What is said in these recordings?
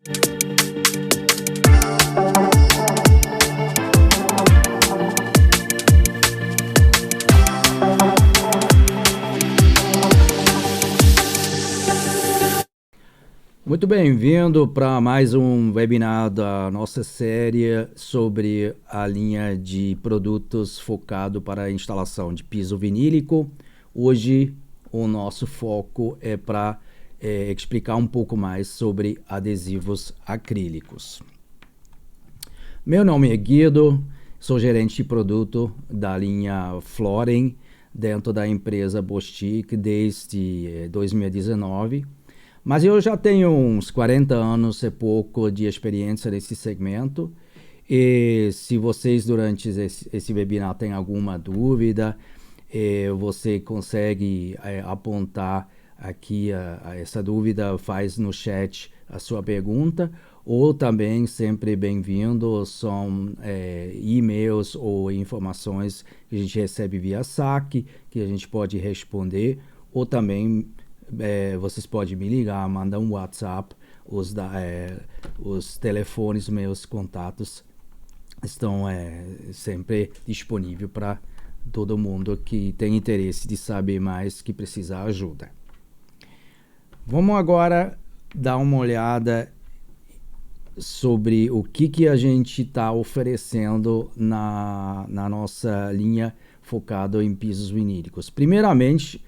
Muito bem-vindo para mais um webinar da nossa série sobre a linha de produtos focado para a instalação de piso vinílico. Hoje o nosso foco é para explicar um pouco mais sobre adesivos acrílicos. Meu nome é Guido, sou gerente de produto da linha Floren dentro da empresa Bostik desde 2019. Mas eu já tenho uns 40 anos e pouco de experiência nesse segmento. E se vocês durante esse webinar têm alguma dúvida, você consegue apontar aqui essa dúvida, faz no chat a sua pergunta, ou também sempre bem-vindo são e-mails ou informações que a gente recebe via saque, que a gente pode responder, ou também vocês podem me ligar, mandar um WhatsApp, os telefones, meus contatos estão sempre disponíveis para todo mundo que tem interesse de saber mais, que precisa de ajuda. Vamos agora dar uma olhada sobre o que a gente está oferecendo na nossa linha focada em pisos vinílicos. Primeiramente,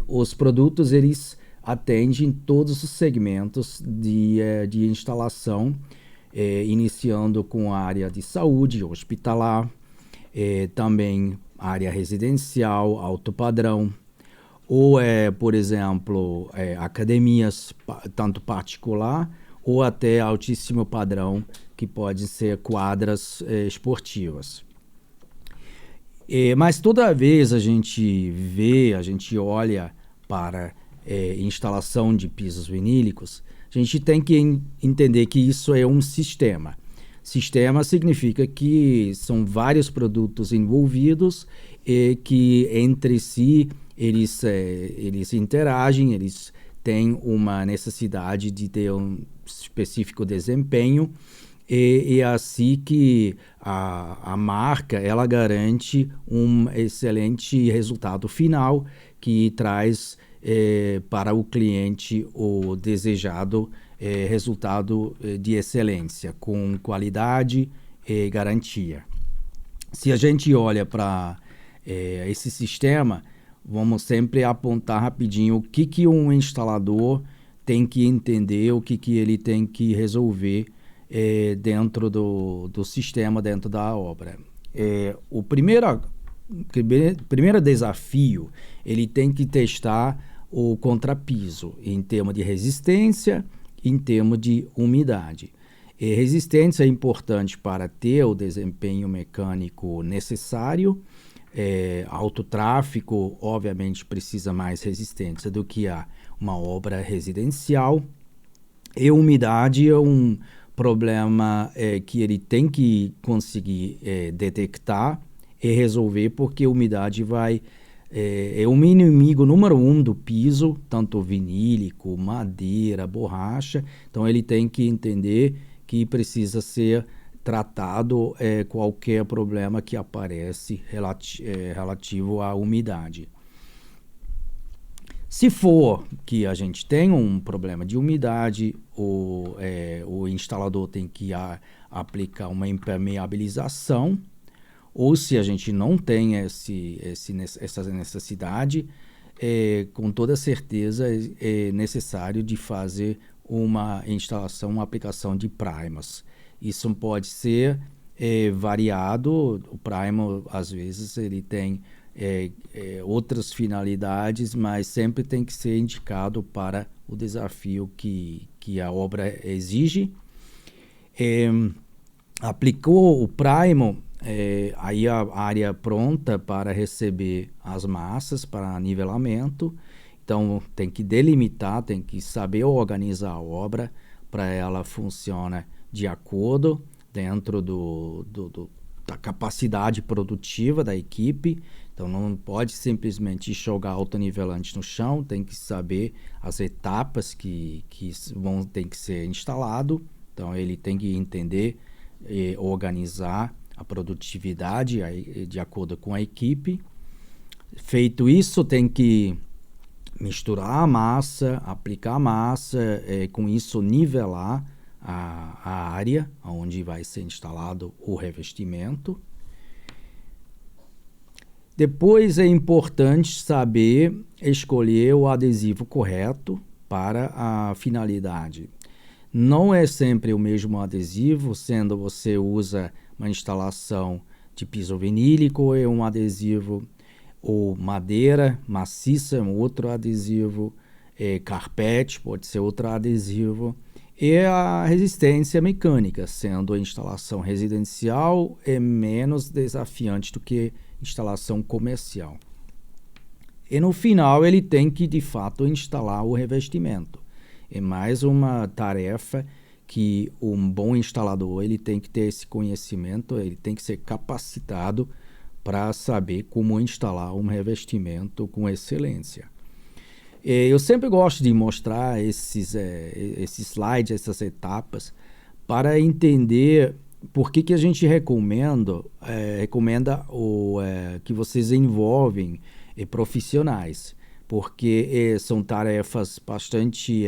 os produtos eles atendem todos os segmentos de instalação, iniciando com a área de saúde, hospitalar, também área residencial, alto padrão, ou, por exemplo, academias, tanto particular, ou até altíssimo padrão, que pode ser quadras esportivas. Mas toda vez a gente olha para instalação de pisos vinílicos, a gente tem que entender que isso é um sistema. Sistema significa que são vários produtos envolvidos e que entre si eles interagem, eles têm uma necessidade de ter um específico desempenho. E é assim que a marca ela garante um excelente resultado final que traz para o cliente o desejado resultado de excelência, com qualidade e garantia. Se a gente olha para esse sistema, vamos sempre apontar rapidinho o que um instalador tem que entender, o que ele tem que resolver dentro do sistema, dentro da obra. O primeiro desafio, ele tem que testar o contrapiso em termos de resistência, em termos de umidade. Resistência é importante para ter o desempenho mecânico necessário. Alto tráfego, obviamente, precisa mais resistência do que uma obra residencial. E umidade é um problema que ele tem que conseguir detectar e resolver, porque a umidade é o inimigo número 1 do piso, tanto vinílico, madeira, borracha. Então ele tem que entender que precisa ser tratado qualquer problema que aparece relativo à umidade. Se for que a gente tem um problema de umidade, o instalador tem que aplicar uma impermeabilização, ou se a gente não tem essa necessidade, com toda certeza é necessário de fazer uma instalação, uma aplicação de primers. Isso pode ser variado. O primer, às vezes, ele tem outras finalidades, mas sempre tem que ser indicado para o desafio que a obra exige. Aplicou o primer, aí a área pronta para receber as massas para nivelamento. Então tem que delimitar, tem que saber organizar a obra para ela funcionar de acordo dentro da capacidade produtiva da equipe. Então não pode simplesmente jogar autonivelante no chão, tem que saber as etapas que vão ter que ser instalado. Então ele tem que entender e organizar a produtividade de acordo com a equipe. Feito isso, tem que misturar a massa, aplicar a massa, com isso nivelar a área onde vai ser instalado o revestimento. Depois é importante saber escolher o adesivo correto para a finalidade. Não é sempre o mesmo adesivo, sendo você usa uma instalação de piso vinílico e um adesivo, ou madeira maciça, um outro adesivo, carpete pode ser outro adesivo, e a resistência mecânica, sendo a instalação residencial é menos desafiante do que instalação comercial. E no final ele tem que de fato instalar o revestimento. É mais uma tarefa que um bom instalador ele tem que ter esse conhecimento, ele tem que ser capacitado para saber como instalar um revestimento com excelência. Eu sempre gosto de mostrar esses slides, essas etapas, para entender por que a gente recomenda que vocês envolvem profissionais, porque são tarefas bastante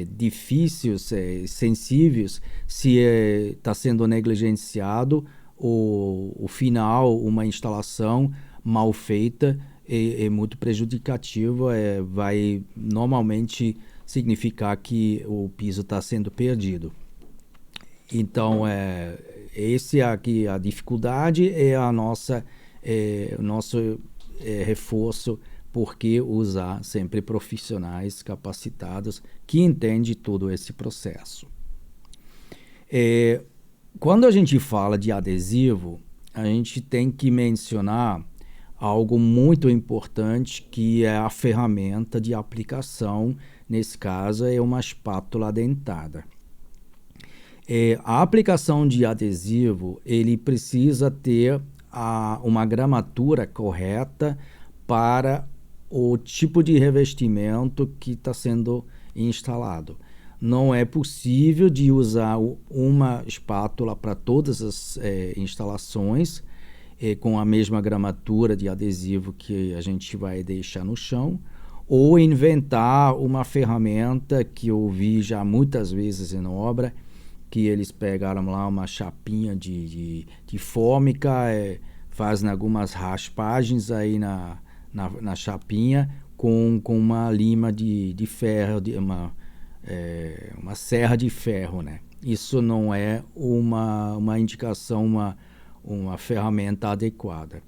difíceis, sensíveis, se está sendo negligenciado o final, uma instalação mal feita é muito prejudicativa, vai normalmente significar que o piso está sendo perdido. Então, esse aqui a dificuldade é o nosso reforço, porque usar sempre profissionais capacitados que entendem todo esse processo. Quando a gente fala de adesivo, a gente tem que mencionar algo muito importante, que é a ferramenta de aplicação. Nesse caso, é uma espátula dentada. A aplicação de adesivo, ele precisa ter uma gramatura correta para o tipo de revestimento que está sendo instalado. Não é possível de usar uma espátula para todas as instalações, com a mesma gramatura de adesivo que a gente vai deixar no chão, ou inventar uma ferramenta que eu vi já muitas vezes em obra, que eles pegaram lá uma chapinha de fômica, fazem algumas raspagens aí na chapinha com uma lima de ferro, uma serra de ferro, né? Isso não é uma indicação, uma ferramenta adequada.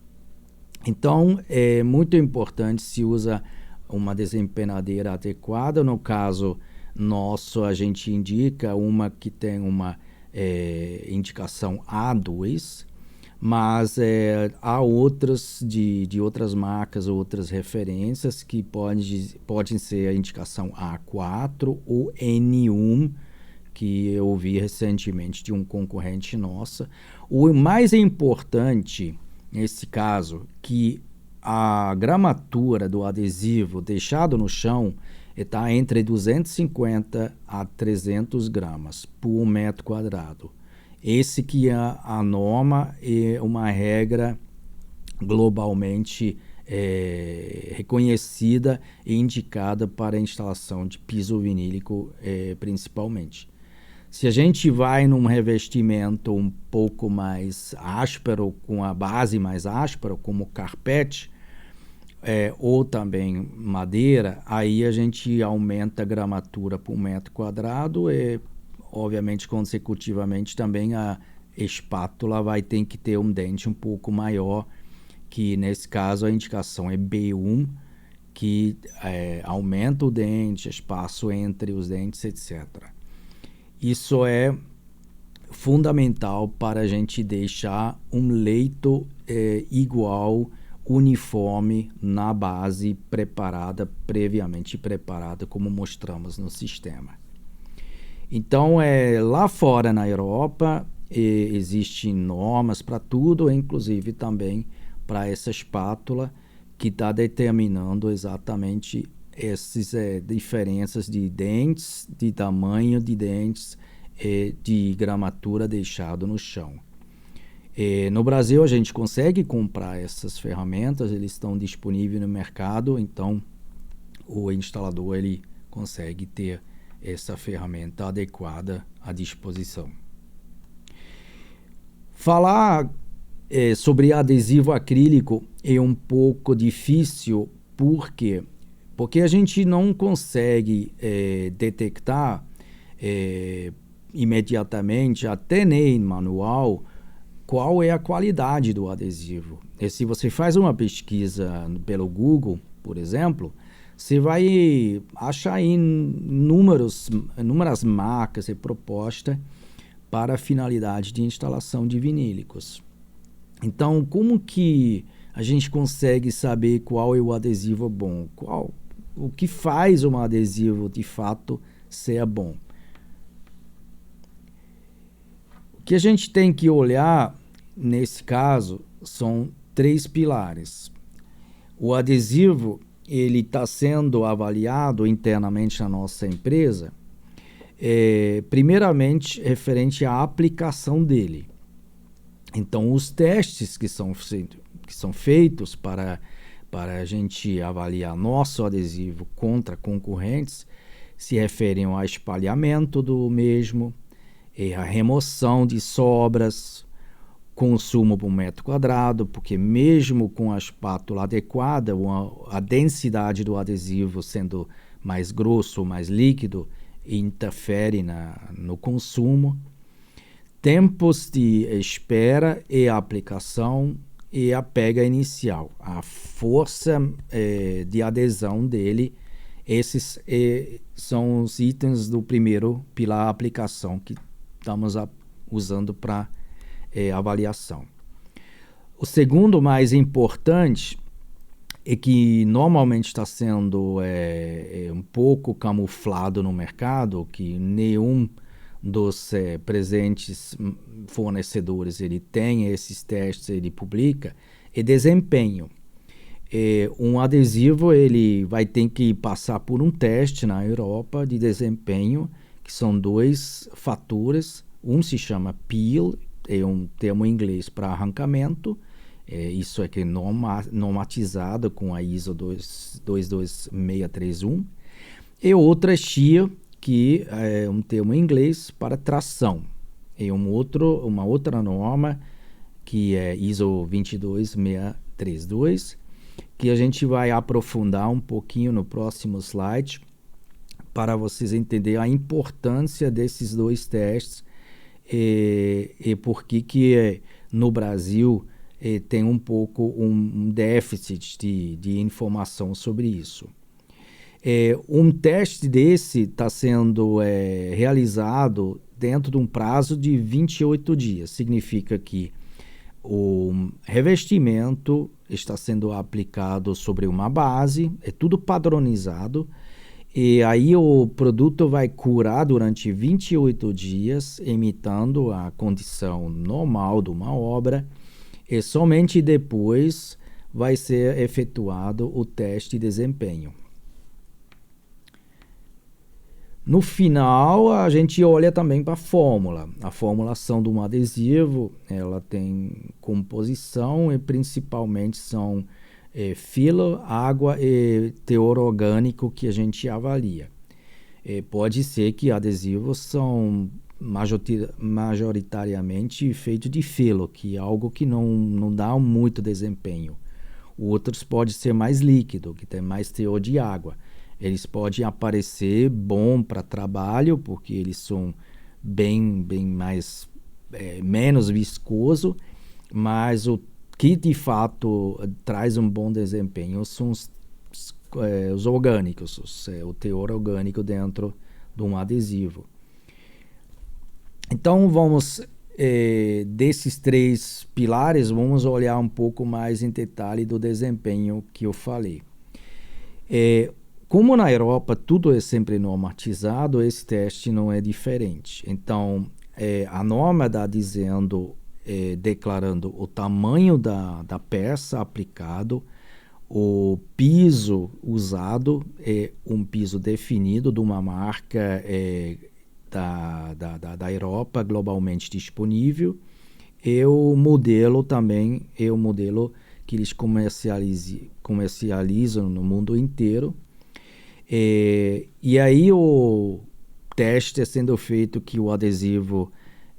Então, é muito importante se usa uma desempenadeira adequada. No caso nosso, a gente indica uma que tem uma indicação A2, mas há outras de outras marcas, outras referências que podem ser a indicação A4 ou N1, que eu ouvi recentemente de um concorrente nosso. O mais importante nesse caso, que a gramatura do adesivo deixado no chão está entre 250 a 300 gramas por metro quadrado. Esse que é a norma, é uma regra globalmente reconhecida e indicada para a instalação de piso vinílico, principalmente. Se a gente vai num revestimento um pouco mais áspero, com a base mais áspera, como carpete, ou também madeira, aí a gente aumenta a gramatura por metro quadrado e, obviamente, consecutivamente também a espátula vai ter que ter um dente um pouco maior, que nesse caso a indicação é B1, que aumenta o dente, espaço entre os dentes, etc. Isso é fundamental para a gente deixar um leito igual, uniforme na base, previamente preparada, como mostramos no sistema. Então, lá fora na Europa, existem normas para tudo, inclusive também para essa espátula que está determinando exatamente essas diferenças de dentes, de tamanho de dentes e de gramatura deixado no chão. No Brasil a gente consegue comprar essas ferramentas, eles estão disponíveis no mercado, então o instalador ele consegue ter essa ferramenta adequada à disposição. Falar sobre adesivo acrílico é um pouco difícil, porque a gente não consegue detectar imediatamente, até nem manual, qual é a qualidade do adesivo. E se você faz uma pesquisa pelo Google, por exemplo, você vai achar inúmeras marcas e propostas para a finalidade de instalação de vinílicos. Então, como que a gente consegue saber qual é o adesivo bom? O que faz um adesivo de fato ser bom? O que a gente tem que olhar nesse caso são 3 pilares. O adesivo ele está sendo avaliado internamente na nossa empresa, primeiramente referente à aplicação dele. Então, os testes que são feitos para a gente avaliar nosso adesivo contra concorrentes se referem ao espalhamento do mesmo, a remoção de sobras, consumo por metro quadrado, porque mesmo com a espátula adequada, a densidade do adesivo sendo mais grosso, mais líquido, interfere no consumo. Tempos de espera e aplicação e a pega inicial, a força de adesão dele. Esses são os itens do primeiro pilar, aplicação, que estamos usando para avaliação. O segundo mais importante e que normalmente está sendo um pouco camuflado no mercado, que nenhum dos presentes fornecedores ele tem esses testes, ele publica, é desempenho. Um adesivo ele vai ter que passar por um teste na Europa de desempenho, que são 2 fatores. Um se chama peel, é um termo em inglês para arrancamento, isso é que é normatizado com a ISO 22631, e outra é shear, que é um termo em inglês para tração. É uma outra norma, que é ISO 22632, que a gente vai aprofundar um pouquinho no próximo slide, para vocês entenderem a importância desses 2 testes e por que no Brasil tem um pouco um déficit de informação sobre isso. Um teste desse está sendo realizado dentro de um prazo de 28 dias. Significa que o revestimento está sendo aplicado sobre uma base, é tudo padronizado, e aí o produto vai curar durante 28 dias, imitando a condição normal de uma obra, e somente depois vai ser efetuado o teste de desempenho. No final, a gente olha também para a fórmula. A formulação de um adesivo, ela tem composição e principalmente são filo, água e teor orgânico que a gente avalia. Pode ser que adesivos são majoritariamente feitos de filo, que é algo que não dá muito desempenho. Outros pode ser mais líquido, que tem mais teor de água. Eles podem aparecer bom para trabalho, porque eles são bem mais menos viscoso, mas o que de fato traz um bom desempenho são os orgânicos, o teor orgânico dentro de um adesivo. Então vamos desses 3 pilares, vamos olhar um pouco mais em detalhe do desempenho que eu falei. Como na Europa tudo é sempre normatizado, esse teste não é diferente. Então, a norma está dizendo declarando o tamanho da peça aplicado, o piso usado é um piso definido de uma marca da Europa globalmente disponível, e o modelo também é o modelo que eles comercializam no mundo inteiro. E aí o teste é sendo feito que o adesivo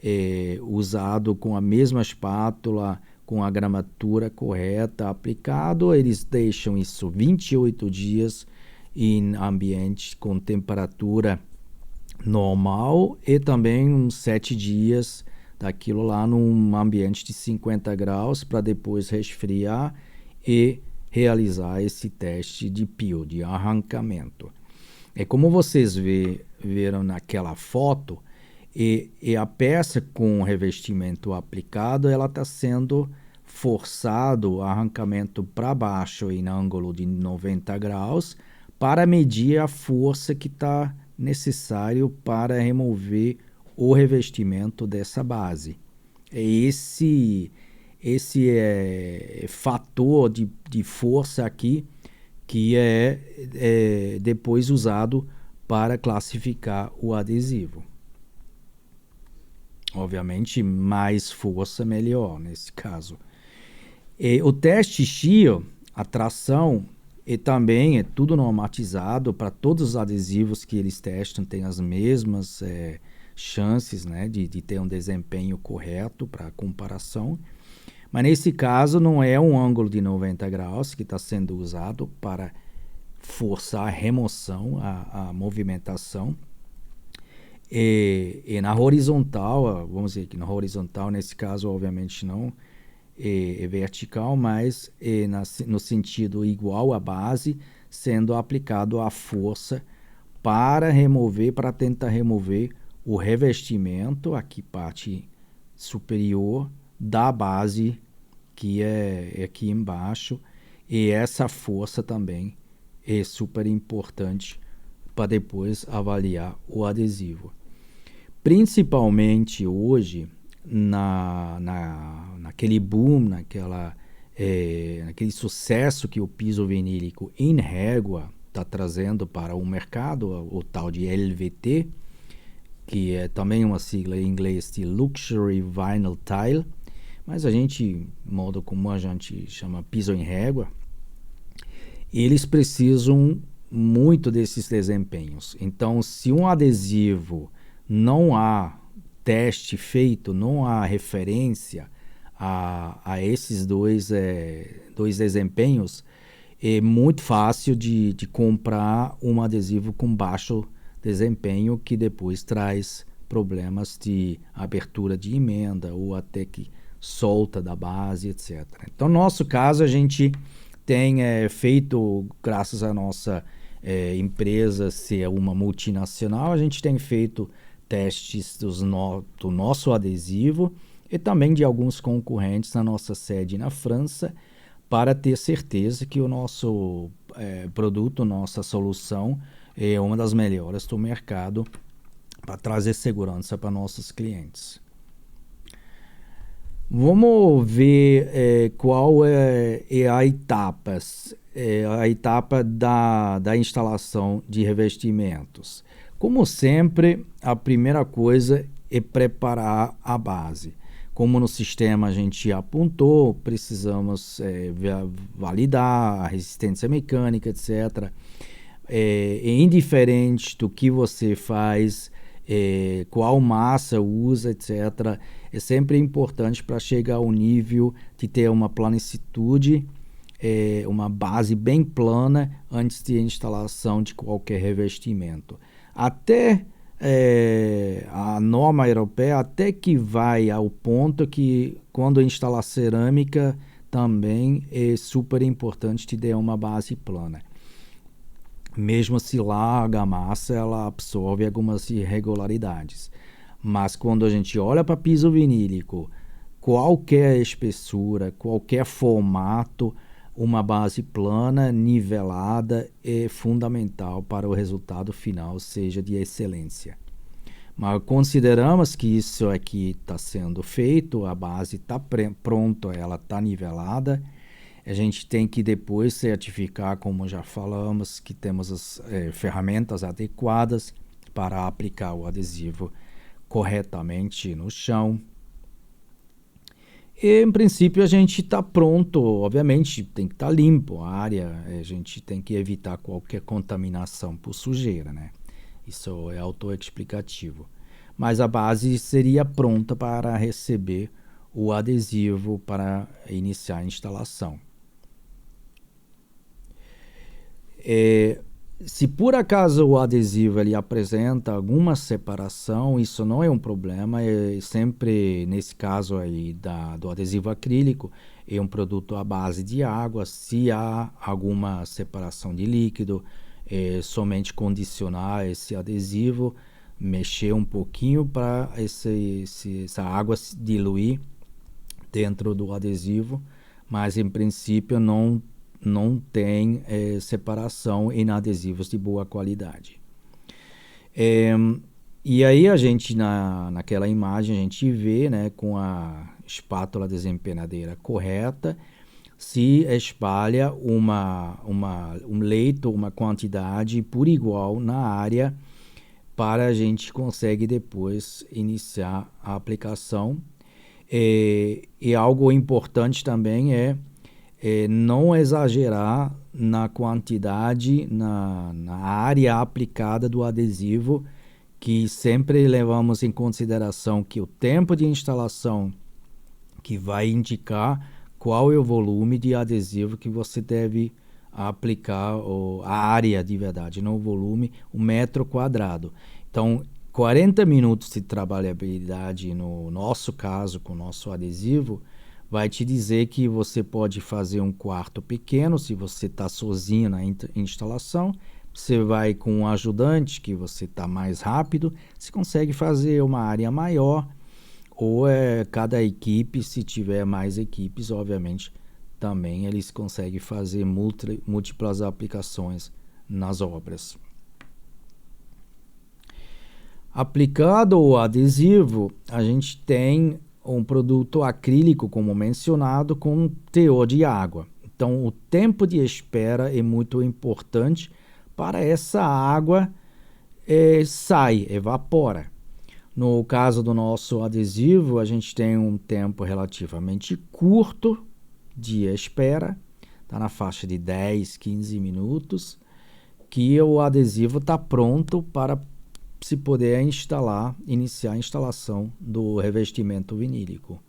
é usado com a mesma espátula, com a gramatura correta, aplicado, eles deixam isso 28 dias em ambiente com temperatura normal e também uns 7 dias daquilo lá num ambiente de 50 graus para depois resfriar e realizar esse teste de peel, de arrancamento. É como vocês viram naquela foto, e a peça com o revestimento aplicado, ela está sendo forçado o arrancamento para baixo em ângulo de 90 graus para medir a força que está necessário para remover o revestimento dessa base. Esse fator de força aqui que é depois usado para classificar o adesivo. Obviamente, mais força, melhor nesse caso. O teste shear, a tração, também é tudo normatizado para todos os adesivos que eles testam, tem as mesmas chances, né, de ter um desempenho correto para comparação. Mas nesse caso não é um ângulo de 90 graus que está sendo usado para forçar a remoção, a movimentação. E na horizontal, vamos dizer que na horizontal, nesse caso, obviamente não é vertical, mas no sentido igual à base, sendo aplicado a força para tentar remover o revestimento, aqui parte superior da base, que é aqui embaixo, e essa força também é super importante para depois avaliar o adesivo. Principalmente hoje, naquele boom, naquele sucesso que o piso vinílico em régua está trazendo para o mercado, o tal de LVT, que é também uma sigla em inglês de Luxury Vinyl Tile, mas modo como a gente chama piso em régua, eles precisam muito desses desempenhos. Então, se um adesivo não há teste feito, não há referência a esses dois desempenhos, é muito fácil de comprar um adesivo com baixo desempenho que depois traz problemas de abertura de emenda ou até que solta da base, etc. Então, no nosso caso, a gente tem feito, graças à nossa empresa ser uma multinacional, a gente tem feito testes do nosso adesivo e também de alguns concorrentes na nossa sede na França, para ter certeza que o nosso produto, nossa solução é uma das melhores do mercado para trazer segurança para nossos clientes. Vamos ver qual é a etapa da instalação de revestimentos. Como sempre, a primeira coisa é preparar a base. Como no sistema a gente apontou, precisamos validar a resistência mecânica, etc. Indiferente do que você faz, qual massa usa, etc. É sempre importante para chegar ao nível de ter uma planicitude, uma base bem plana antes de instalação de qualquer revestimento. Até a norma europeia até que vai ao ponto que quando instalar cerâmica também é super importante te dar uma base plana. Mesmo se lá a argamassa ela absorve algumas irregularidades. Mas quando a gente olha para piso vinílico, qualquer espessura, qualquer formato, uma base plana, nivelada é fundamental para o resultado final seja de excelência. Mas consideramos que isso aqui está sendo feito, a base está pronta, ela está nivelada. A gente tem que depois certificar, como já falamos, que temos as ferramentas adequadas para aplicar o adesivo corretamente no chão. E, em princípio, a gente está pronto. Obviamente, tem que estar limpo a área. A gente tem que evitar qualquer contaminação por sujeira, né? Isso é autoexplicativo. Mas a base seria pronta para receber o adesivo para iniciar a instalação. Se por acaso o adesivo ele apresenta alguma separação, isso não é um problema. Sempre nesse caso aí do adesivo acrílico, é um produto à base de água. Se há alguma separação de líquido, é somente condicionar esse adesivo, mexer um pouquinho para essa água se diluir dentro do adesivo, mas em princípio não tem separação em adesivos de boa qualidade. E aí a gente, naquela imagem, a gente vê, né, com a espátula desempenadeira correta, se espalha um leito, uma quantidade por igual na área, para a gente conseguir depois iniciar a aplicação. E algo importante também é não exagerar na quantidade, na área aplicada do adesivo, que sempre levamos em consideração que o tempo de instalação que vai indicar qual é o volume de adesivo que você deve aplicar, a área de verdade, não o volume, o metro quadrado. Então, 40 minutos de trabalhabilidade, no nosso caso, com o nosso adesivo, vai te dizer que você pode fazer um quarto pequeno, se você está sozinho na instalação. Você vai com um ajudante, que você está mais rápido, você consegue fazer uma área maior, ou cada equipe, se tiver mais equipes, obviamente, também eles conseguem fazer múltiplas aplicações nas obras. Aplicado o adesivo, a gente tem um produto acrílico, como mencionado, com teor de água. Então, o tempo de espera é muito importante para essa água evapora. No caso do nosso adesivo, a gente tem um tempo relativamente curto de espera, está na faixa de 10, 15 minutos, que o adesivo está pronto para se poder iniciar a instalação do revestimento vinílico.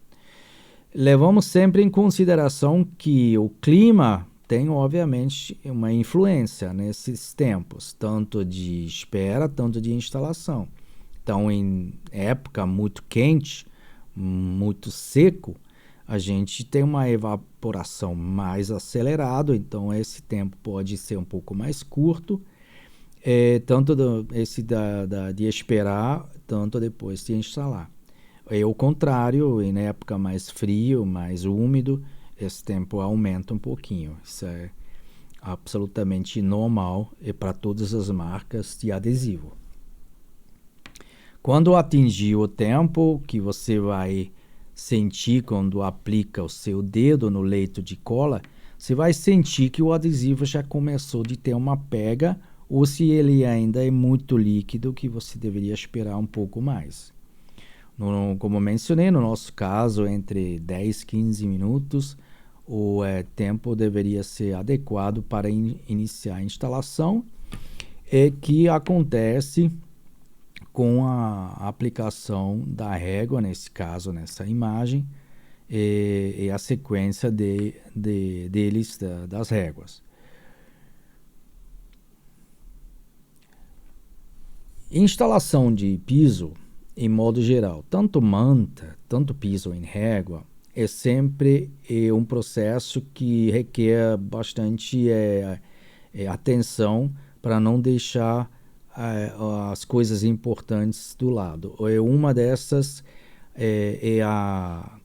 Levamos sempre em consideração que o clima tem, obviamente, uma influência nesses tempos, tanto de espera, tanto de instalação. Então, em época muito quente, muito seco, a gente tem uma evaporação mais acelerada, então esse tempo pode ser um pouco mais curto, tanto de esperar, tanto depois de instalar. O contrário, em época mais frio, mais úmido, esse tempo aumenta um pouquinho. Isso é absolutamente normal para todas as marcas de adesivo. Quando atingir o tempo que você vai sentir quando aplica o seu dedo no leito de cola, você vai sentir que o adesivo já começou de ter uma pega, ou se ele ainda é muito líquido, que você deveria esperar um pouco mais. Como mencionei, no nosso caso, entre 10 e 15 minutos, o tempo deveria ser adequado para iniciar a instalação, que acontece com a aplicação da régua, nesse caso, nessa imagem, e a sequência das réguas. Instalação de piso, em modo geral, tanto manta, tanto piso em régua, é sempre um processo que requer bastante atenção para não deixar as coisas importantes do lado. Uma dessas é a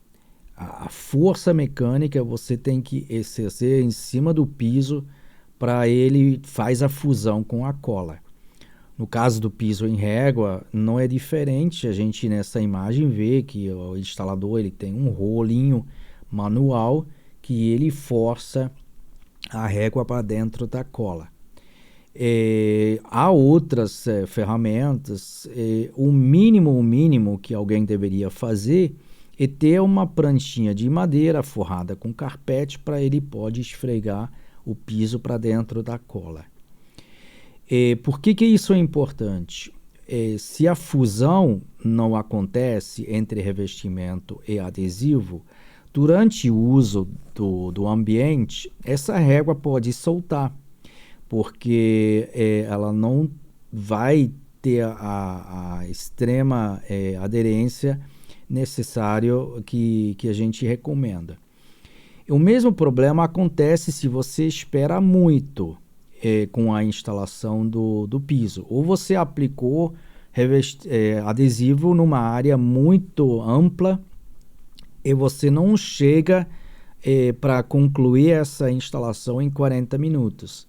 força mecânica. Você tem que exercer em cima do piso para ele faz a fusão com a cola. No caso do piso em régua, não é diferente. A gente nessa imagem vê que o instalador ele tem um rolinho manual que ele força a régua para dentro da cola. Há outras ferramentas. O mínimo que alguém deveria fazer é ter uma pranchinha de madeira forrada com carpete para ele pode esfregar o piso para dentro da cola. Por que isso é importante? Se a fusão não acontece entre revestimento e adesivo, durante o uso do ambiente, essa régua pode soltar, porque ela não vai ter a extrema aderência necessária que a gente recomenda. O mesmo problema acontece se você espera muito com a instalação do piso, ou você aplicou adesivo numa área muito ampla e você não chega para concluir essa instalação em 40 minutos.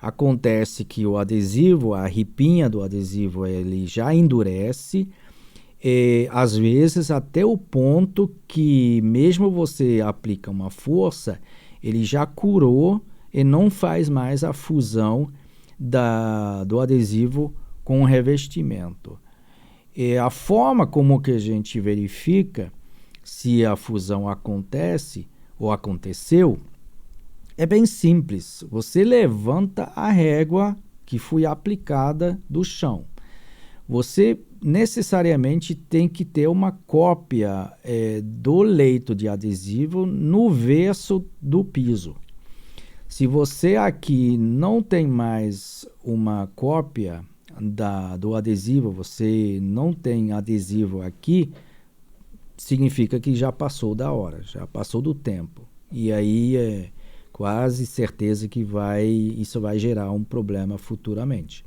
Acontece que o adesivo, a ripinha do adesivo, ele já endurece, às vezes até o ponto que mesmo você aplica uma força, ele já curou e não faz mais a fusão do adesivo com o revestimento. A forma como que a gente verifica se a fusão acontece ou aconteceu é bem simples. Você levanta a régua que foi aplicada do chão. Você necessariamente tem que ter uma cópia do leito de adesivo no verso do piso. Se você aqui não tem mais uma cópia do adesivo, você não tem adesivo aqui, significa que já passou da hora, já passou do tempo. E aí é quase certeza que isso vai gerar um problema futuramente.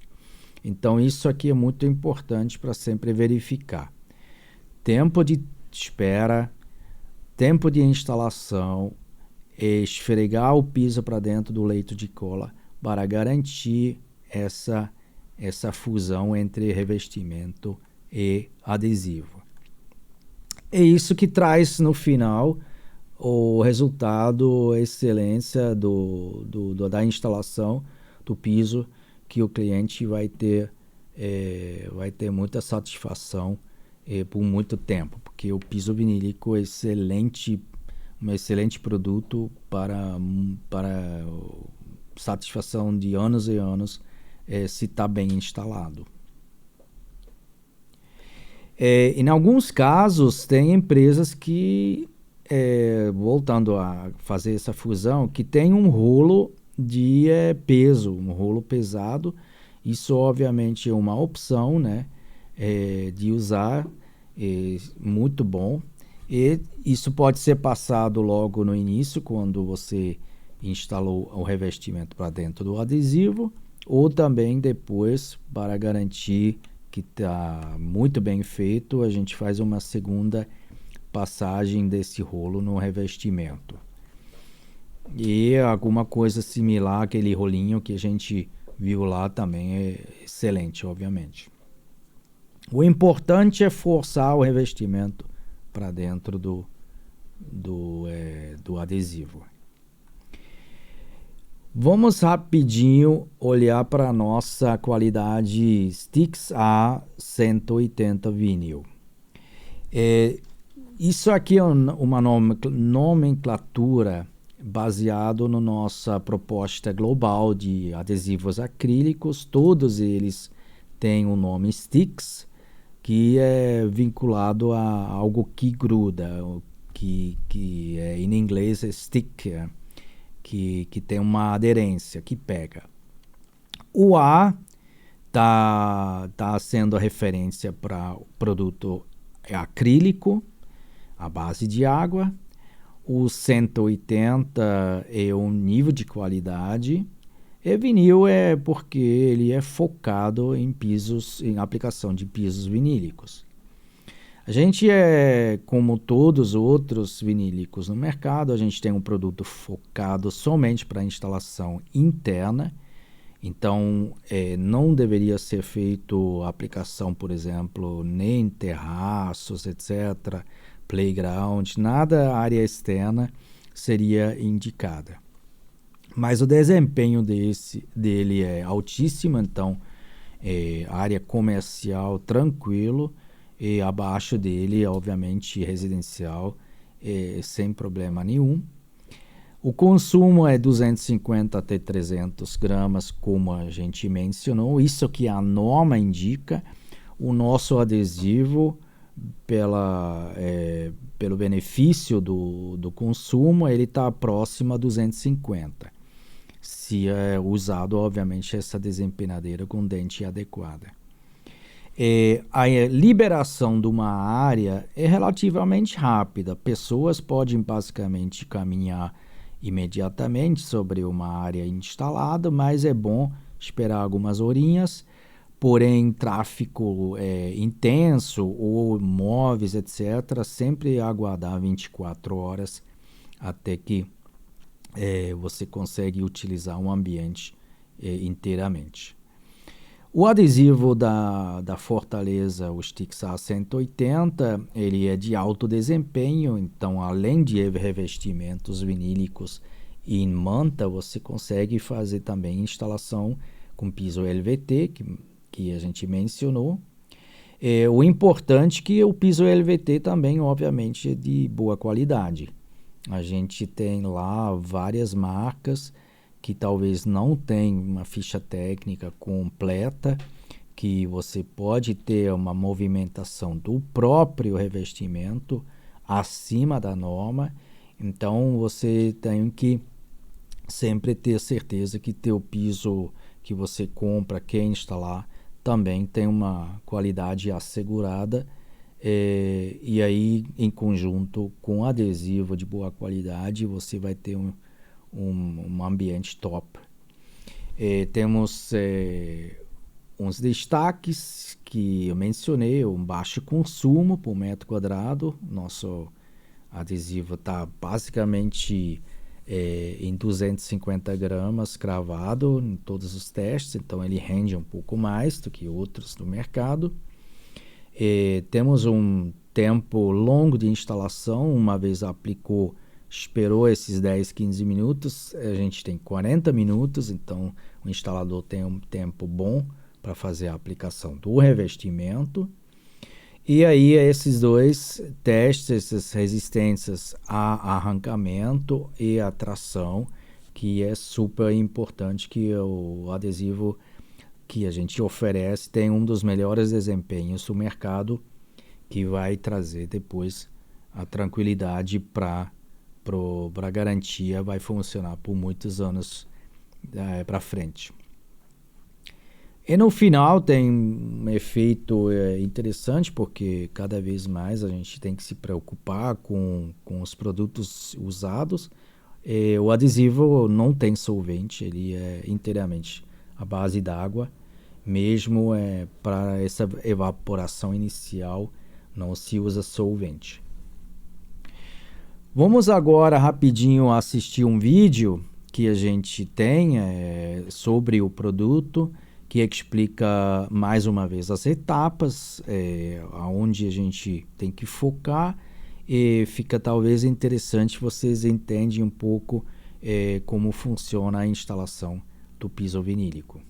Então isso aqui é muito importante para sempre verificar. Tempo de espera, tempo de instalação, esfregar o piso para dentro do leito de cola para garantir essa fusão entre revestimento e adesivo. É isso que traz no final o resultado, a excelência da instalação do piso, que o cliente vai ter muita satisfação por muito tempo, porque o piso vinílico é um excelente produto para satisfação de anos e anos se está bem instalado. Em alguns casos, tem empresas que, voltando a fazer essa fusão, que tem um rolo de peso, um rolo pesado. Isso obviamente é uma opção, né, de usar, muito bom. E isso pode ser passado logo no início, quando você instalou o revestimento para dentro do adesivo, ou também depois, para garantir que está muito bem feito, a gente faz uma segunda passagem desse rolo no revestimento. E alguma coisa similar àquele rolinho que a gente viu lá também é excelente, obviamente. O importante é forçar o revestimento para dentro do adesivo. Vamos rapidinho olhar para a nossa qualidade Stix A180 vinil. Isso aqui é uma nomenclatura baseado na nossa proposta global de adesivos acrílicos. Todos eles têm o nome Stix, que é vinculado a algo que gruda, que em inglês é stick, que tem uma aderência, que pega. O A tá sendo a referência para o produto acrílico, à base de água. O 180 é um nível de qualidade. E vinil é porque ele é focado em aplicação de pisos vinílicos. A gente como todos os outros vinílicos no mercado, a gente tem um produto focado somente para instalação interna Então, não deveria ser feito aplicação, por exemplo, nem em terraços, etc., playground, nada área externa seria indicada. Mas o desempenho dele é altíssimo, então área comercial tranquilo, e abaixo dele, obviamente, residencial, sem problema nenhum. O consumo é 250 até 300 gramas, como a gente mencionou, isso que a norma indica. O nosso adesivo, pelo benefício do consumo, ele está próximo a 250, se é usado, obviamente, essa desempenadeira com dente adequada. A liberação de uma área é relativamente rápida. Pessoas podem basicamente caminhar imediatamente sobre uma área instalada, mas é bom esperar algumas horinhas. Porém, tráfego intenso ou móveis, etc., sempre aguardar 24 horas até que você consegue utilizar um ambiente inteiramente. O adesivo da Fortaleza, o Stixar 180, ele é de alto desempenho, então além de revestimentos vinílicos em manta, você consegue fazer também instalação com piso LVT, que a gente mencionou. O importante é que o piso LVT também, obviamente, é de boa qualidade. A gente tem lá várias marcas que talvez não tenham uma ficha técnica completa, que você pode ter uma movimentação do próprio revestimento acima da norma. Então você tem que sempre ter certeza que teu piso que você compra, quer instalar, também tem uma qualidade assegurada. E aí, em conjunto com adesivo de boa qualidade, você vai ter um ambiente top. Temos uns destaques que eu mencionei: um baixo consumo por metro quadrado. Nosso adesivo está basicamente em 250 gramas cravado em todos os testes, então ele rende um pouco mais do que outros do mercado. Temos um tempo longo de instalação. Uma vez aplicou, esperou esses 10, 15 minutos, a gente tem 40 minutos, então o instalador tem um tempo bom para fazer a aplicação do revestimento. E aí esses dois testes, essas resistências a arrancamento e a tração, que é super importante, que o adesivo que a gente oferece tem um dos melhores desempenhos do mercado, que vai trazer depois a tranquilidade para a garantia, vai funcionar por muitos anos para frente. E no final tem um efeito interessante, porque cada vez mais a gente tem que se preocupar com os produtos usados. O adesivo não tem solvente, ele é inteiramente à base d'água, mesmo para essa evaporação inicial não se usa solvente. Vamos agora rapidinho assistir um vídeo que a gente tem sobre o produto, que explica mais uma vez as etapas, aonde a gente tem que focar, e fica talvez interessante, vocês entendem um pouco como funciona a instalação do piso vinílico.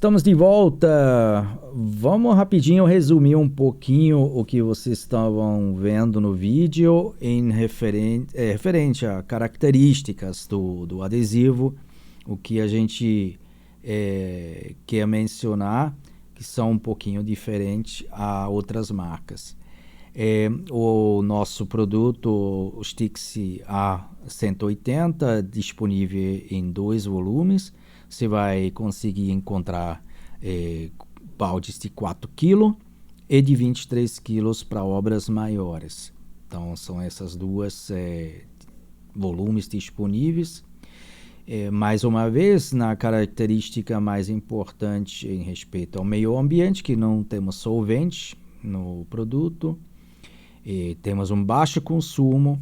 Estamos de volta. Vamos rapidinho resumir um pouquinho o que vocês estavam vendo no vídeo referente a características do adesivo, o que a gente quer mencionar, que são um pouquinho diferentes a outras marcas. O nosso produto, o Stix A180, disponível em 2 volumes. Você vai conseguir encontrar baldes de 4 kg e de 23 kg para obras maiores. Então, são essas duas volumes disponíveis. Mais uma vez, na característica mais importante em respeito ao meio ambiente, que não temos solvente no produto. Temos um baixo consumo,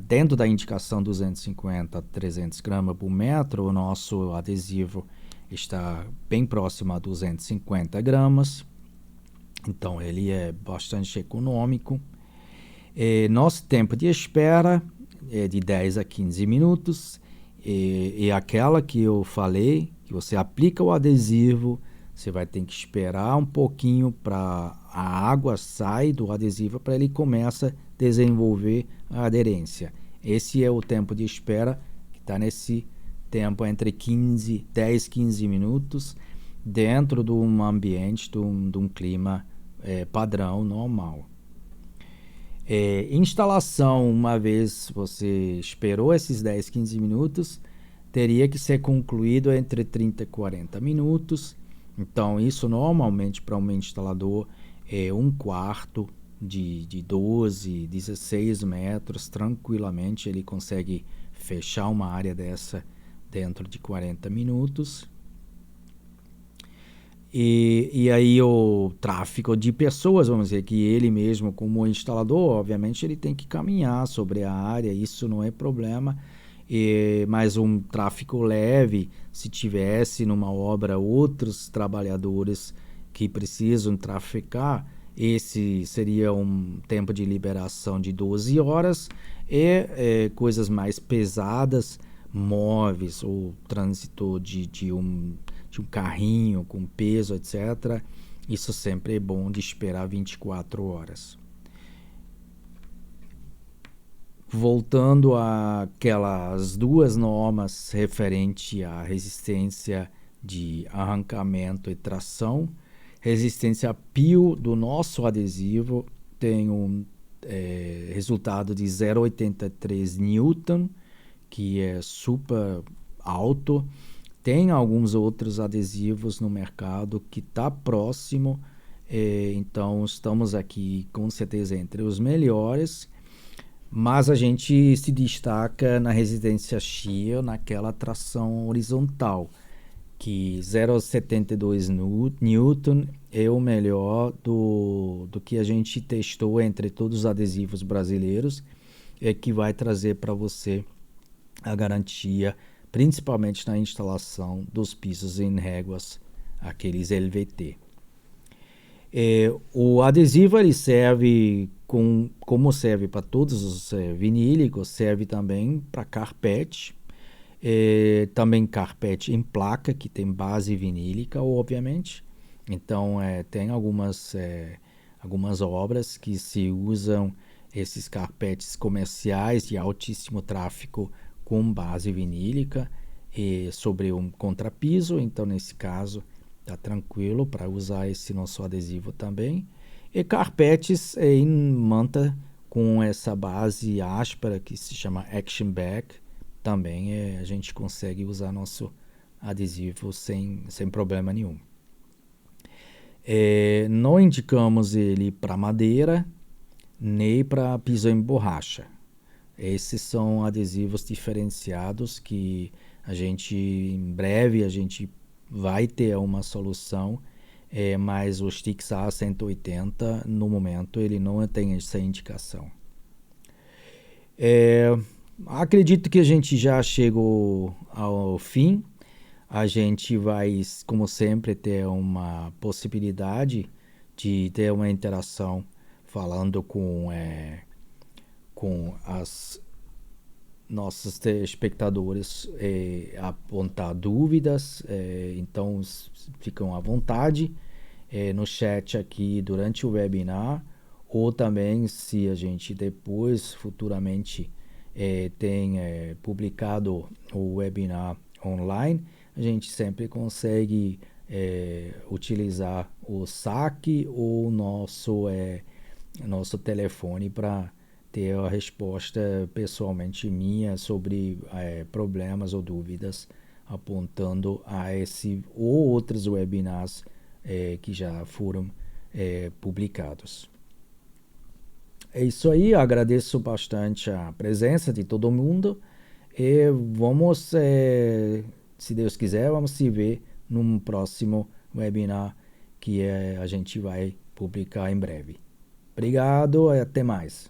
dentro da indicação 250 a 300 gramas por metro, o nosso adesivo está bem próximo a 250 gramas, então ele é bastante econômico. Nosso tempo de espera é de 10 a 15 minutos, e aquela que eu falei, que você aplica o adesivo, você vai ter que esperar um pouquinho para a água sair do adesivo para ele começa a desenvolver a aderência. Esse é o tempo de espera, que está nesse tempo entre 10 e 15 minutos, dentro de um ambiente, de um clima padrão, normal. Instalação, uma vez você esperou esses 10, 15 minutos, teria que ser concluído entre 30 e 40 minutos. Então, isso normalmente para um instalador é um quarto de 12, 16 metros, tranquilamente ele consegue fechar uma área dessa dentro de 40 minutos. E aí o tráfego de pessoas, vamos dizer que ele mesmo como instalador, obviamente ele tem que caminhar sobre a área, isso não é problema. Mas um tráfego leve, se tivesse numa obra outros trabalhadores que precisam trafegar, esse seria um tempo de liberação de 12 horas. Coisas mais pesadas, móveis ou trânsito de um carrinho com peso, etc. Isso sempre é bom de esperar 24 horas. Voltando àquelas duas normas referente à resistência de arrancamento e tração, resistência pio do nosso adesivo tem um resultado de 0,83 Newton, que é super alto. Tem alguns outros adesivos no mercado que está próximo, então estamos aqui com certeza entre os melhores. Mas a gente se destaca na resistência shear, naquela tração horizontal, que 0,72 Newton é o melhor do que a gente testou entre todos os adesivos brasileiros, que vai trazer para você a garantia, principalmente na instalação dos pisos em réguas, aqueles LVT. O adesivo ele serve como serve para todos os vinílicos, serve também para carpete, também carpete em placa, que tem base vinílica, obviamente. Então, tem algumas obras que se usam esses carpetes comerciais de altíssimo tráfego com base vinílica sobre um contrapiso. Então, nesse caso, está tranquilo para usar esse nosso adesivo também. E carpetes em manta com essa base áspera que se chama Action Back, também a gente consegue usar nosso adesivo sem problema nenhum. Não indicamos ele para madeira nem para piso em borracha. Esses são adesivos diferenciados que em breve a gente vai ter uma solução, mas o Stix A180 no momento ele não tem essa indicação. Acredito que a gente já chegou ao fim. A gente vai, como sempre, ter uma possibilidade de ter uma interação falando com as nossos telespectadores apontar dúvidas, então ficam à vontade no chat aqui durante o webinar, ou também se a gente depois, futuramente, tem publicado o webinar online, a gente sempre consegue utilizar o saque ou o nosso telefone para ter a resposta pessoalmente minha sobre problemas ou dúvidas, apontando a esse ou outros webinars que já foram publicados. É isso aí, eu agradeço bastante a presença de todo mundo e vamos, se Deus quiser, vamos se ver num próximo webinar que a gente vai publicar em breve. Obrigado e até mais.